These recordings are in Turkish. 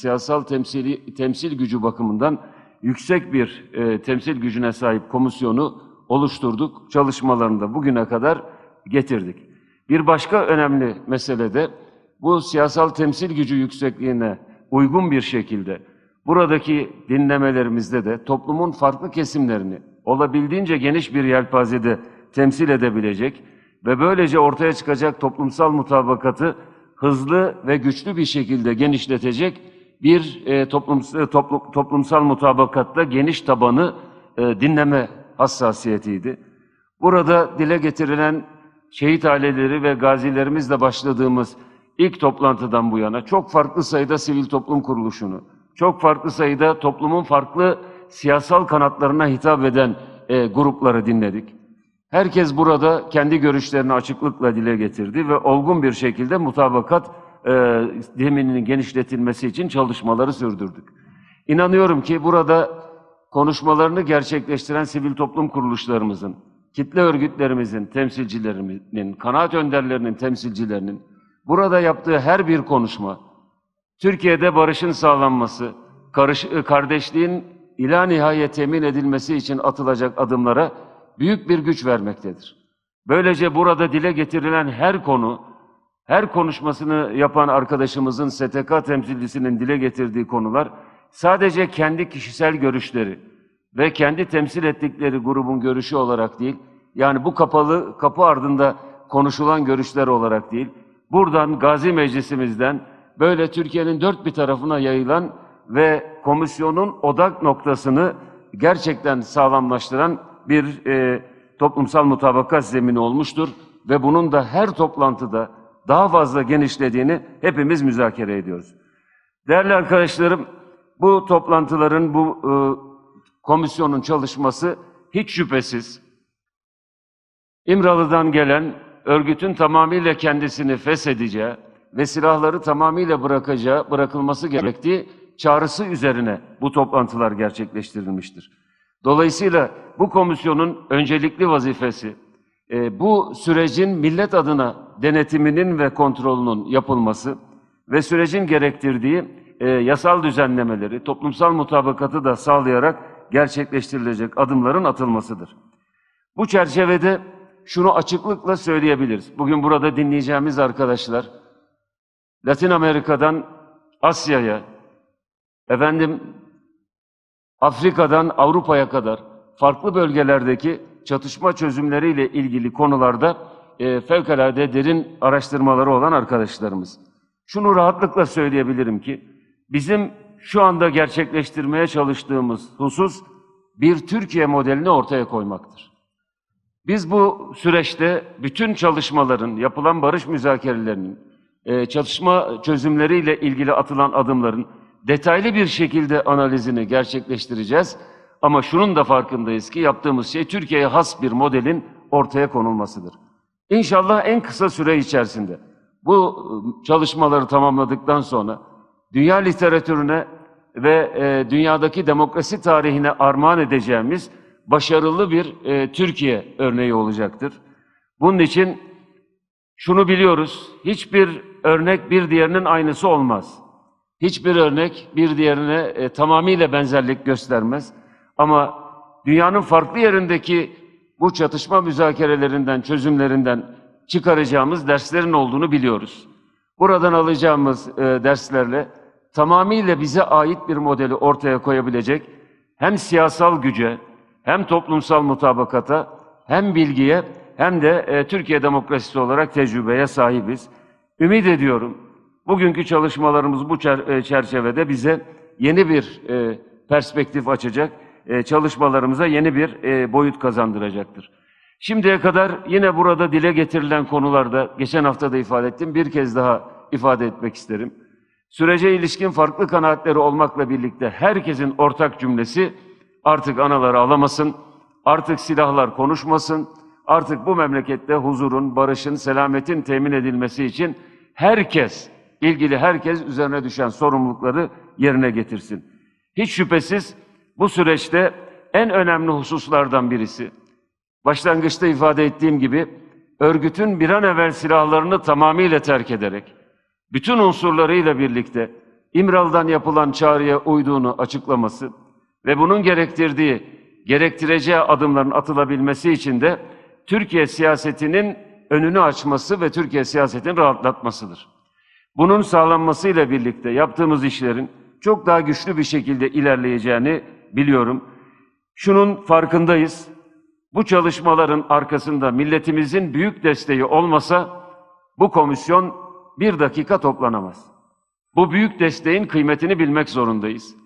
siyasal temsil gücü bakımından yüksek bir temsil gücüne sahip komisyonu oluşturduk. Çalışmalarını da bugüne kadar getirdik. Bir başka önemli mesele de bu siyasal temsil gücü yüksekliğine uygun bir şekilde buradaki dinlemelerimizde de toplumun farklı kesimlerini olabildiğince geniş bir yelpazede temsil edebilecek ve böylece ortaya çıkacak toplumsal mutabakatı hızlı ve güçlü bir şekilde genişletecek bir toplumsal mutabakatta geniş tabanı dinleme hassasiyetiydi. Burada dile getirilen şehit aileleri ve gazilerimizle başladığımız ilk toplantıdan bu yana çok farklı sayıda sivil toplum kuruluşunu, çok farklı sayıda toplumun farklı siyasal kanatlarına hitap eden grupları dinledik. Herkes burada kendi görüşlerini açıklıkla dile getirdi ve olgun bir şekilde mutabakat zemininin genişletilmesi için çalışmaları sürdürdük. İnanıyorum ki burada konuşmalarını gerçekleştiren sivil toplum kuruluşlarımızın, kitle örgütlerimizin temsilcilerinin, kanaat önderlerinin temsilcilerinin burada yaptığı her bir konuşma, Türkiye'de barışın sağlanması, kardeşliğin ila nihayet temin edilmesi için atılacak adımlara büyük bir güç vermektedir. Böylece burada dile getirilen her konu, her konuşmasını yapan arkadaşımızın, STK temsilcisinin dile getirdiği konular, sadece kendi kişisel görüşleri ve kendi temsil ettikleri grubun görüşü olarak değil, yani bu kapı ardında konuşulan görüşler olarak değil, buradan Gazi Meclisimizden böyle Türkiye'nin dört bir tarafına yayılan ve komisyonun odak noktasını gerçekten sağlamlaştıran bir toplumsal mutabakat zemini olmuştur ve bunun da her toplantıda daha fazla genişlediğini hepimiz müzakere ediyoruz. Değerli arkadaşlarım, bu toplantıların, bu komisyonun çalışması hiç şüphesiz İmralı'dan gelen örgütün tamamıyla kendisini feshedeceği ve silahları tamamıyla bırakılması gerektiği çağrısı üzerine bu toplantılar gerçekleştirilmiştir. Dolayısıyla bu komisyonun öncelikli vazifesi, bu sürecin millet adına denetiminin ve kontrolünün yapılması ve sürecin gerektirdiği yasal düzenlemeleri, toplumsal mutabakatı da sağlayarak gerçekleştirilecek adımların atılmasıdır. Bu çerçevede şunu açıklıkla söyleyebiliriz. Bugün burada dinleyeceğimiz arkadaşlar, Latin Amerika'dan Asya'ya, Afrika'dan Avrupa'ya kadar farklı bölgelerdeki çatışma çözümleriyle ilgili konularda fevkalade derin araştırmaları olan arkadaşlarımız. Şunu rahatlıkla söyleyebilirim ki, bizim şu anda gerçekleştirmeye çalıştığımız husus bir Türkiye modelini ortaya koymaktır. Biz bu süreçte bütün çalışmaların, yapılan barış müzakerelerinin, çatışma çözümleriyle ilgili atılan adımların detaylı bir şekilde analizini gerçekleştireceğiz. Ama şunun da farkındayız ki yaptığımız şey Türkiye'ye has bir modelin ortaya konulmasıdır. İnşallah en kısa süre içerisinde bu çalışmaları tamamladıktan sonra dünya literatürüne ve dünyadaki demokrasi tarihine armağan edeceğimiz başarılı bir Türkiye örneği olacaktır. Bunun için şunu biliyoruz, hiçbir örnek bir diğerinin aynısı olmaz. Hiçbir örnek bir diğerine tamamıyla benzerlik göstermez. Ama dünyanın farklı yerindeki bu çatışma müzakerelerinden, çözümlerinden çıkaracağımız derslerin olduğunu biliyoruz. Buradan alacağımız derslerle tamamıyla bize ait bir modeli ortaya koyabilecek hem siyasal güce, hem toplumsal mutabakata, hem bilgiye, hem de Türkiye demokrasisi olarak tecrübeye sahibiz. Ümit ediyorum, bugünkü çalışmalarımız bu çerçevede bize yeni bir perspektif açacak, çalışmalarımıza yeni bir boyut kazandıracaktır. Şimdiye kadar yine burada dile getirilen konularda, geçen hafta da ifade ettim, bir kez daha ifade etmek isterim. Sürece ilişkin farklı kanaatleri olmakla birlikte herkesin ortak cümlesi, artık anaları ağlamasın, artık silahlar konuşmasın, artık bu memlekette huzurun, barışın, selametin temin edilmesi için herkes, ilgili herkes üzerine düşen sorumlulukları yerine getirsin. Hiç şüphesiz bu süreçte en önemli hususlardan birisi, başlangıçta ifade ettiğim gibi, örgütün bir an evvel silahlarını tamamıyla terk ederek, bütün unsurlarıyla birlikte İmralı'dan yapılan çağrıya uyduğunu açıklaması ve bunun gerektireceği adımların atılabilmesi için de Türkiye siyasetinin önünü açması ve Türkiye siyasetini rahatlatmasıdır. Bunun sağlanmasıyla birlikte yaptığımız işlerin çok daha güçlü bir şekilde ilerleyeceğini biliyorum. Şunun farkındayız. Bu çalışmaların arkasında milletimizin büyük desteği olmasa bu komisyon bir dakika toplanamaz. Bu büyük desteğin kıymetini bilmek zorundayız.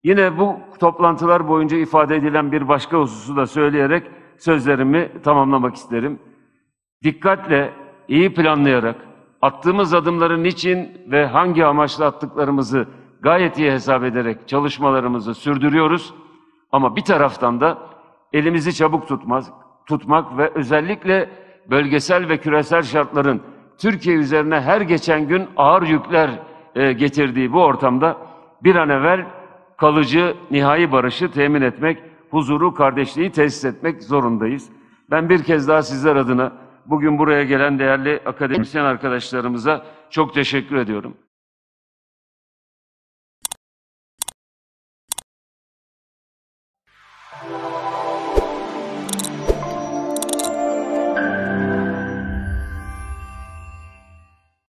Yine bu toplantılar boyunca ifade edilen bir başka hususu da söyleyerek sözlerimi tamamlamak isterim. Dikkatle, iyi planlayarak, attığımız adımları niçin ve hangi amaçla attıklarımızı gayet iyi hesap ederek çalışmalarımızı sürdürüyoruz. Ama bir taraftan da elimizi çabuk tutmak ve özellikle bölgesel ve küresel şartların Türkiye üzerine her geçen gün ağır yükler getirdiği bu ortamda bir an evvel kalıcı, nihai barışı temin etmek, huzuru, kardeşliği tesis etmek zorundayız. Ben bir kez daha sizler adına bugün buraya gelen değerli akademisyen arkadaşlarımıza çok teşekkür ediyorum.